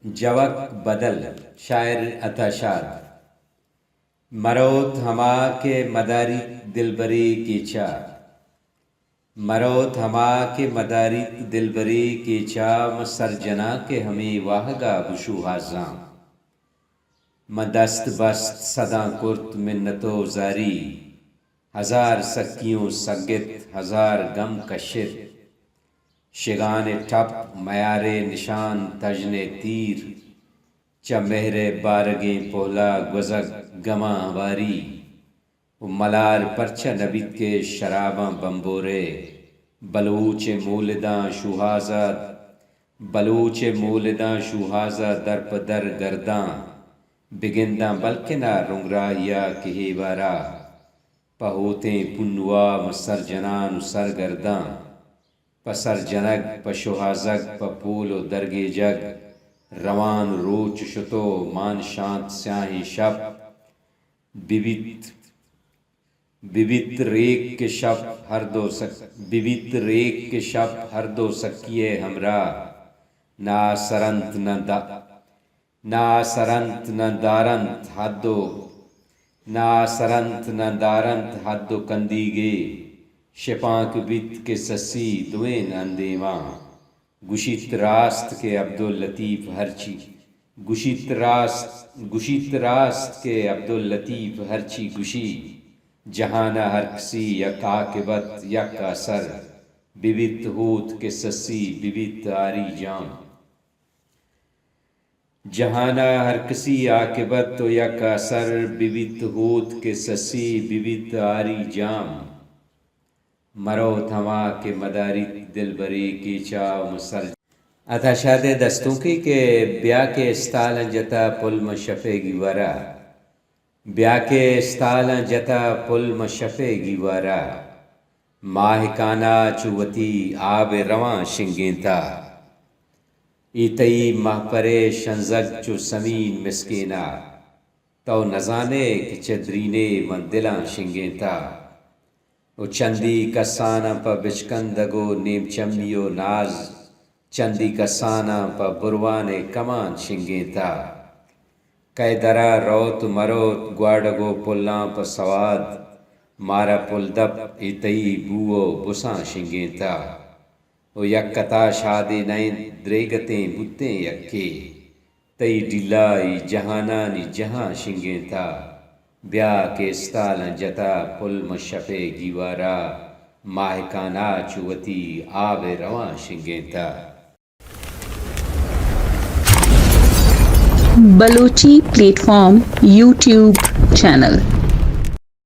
joke بدل شاعر عطا شاد مروت ہما کے مداری دلبری کی چا مروت ہما کے مداری دلبری کی چا مسر جنا کے ہمیں واہگا بشو حازاں مدست بست صدا کرت منتو زاری ہزار سکیوں سگت ہزار غم کشت شگان ٹپ میار نشان تجن تیر چ مہر بارگیں پولا گزگ گما واری و ملار پرچہ نبیت کے شراباں بمبورے بلوچ مولداں شوہازہ در پدر گرداں بگنداں بلکہ نہ رنگراہیا کہی بارا پہوتیں پنوا مسر جنان سرگرداں پسر جنگ پشوہازگ پپول و درگے جگ روان روچ شتو مان شانت سیاہی شب ببیت ریک کے شب ہر دو سکیے ہمراہ نا سرنت نہ دارنت حد و کندیگے شپانک بیت کے سسی دوین اندیواں گشت راست کے عبداللطیف ہرچی گشی جہانہ ہر کسی یک عاقبت یک اثر ببیت ہوت کے سسی ببیت آری جام جہانہ ہر کسی عاقبت و یک اثر ببیت ہوت کے سسی ببیت آری جام مروت ہما کے مداری دلبری کی چاو مسر عطا شاد دستوں کی کہ بیا کے استالن جتا پل مشفے گیوارا ماہ کانا چوتی آب رواں شنگیں تا ایتئی ماہ پرے شنزگ چو سمین مسکینا تو نزانے کہ چدرینے من دلاں شنگیں تا او چندی کسانا پا بچکندگو نیم چمیو ناز چندی کسانا پا بروانے کمان شنگیں تا کئی درا روت مروت گواڈگو پلاں پا سواد مارا پل دپ ایتئی بوو بساں شنگیں تا او یک کتا شادی نائن دریگتیں بوتیں یکے تئی ڈلائی جہانانی جہاں شنگیں تا بیا کے استالن جتا پل مشفے گیوارا ماہکانا چوتی آب رواں شنگیں تا Balochi plate form YouTube channel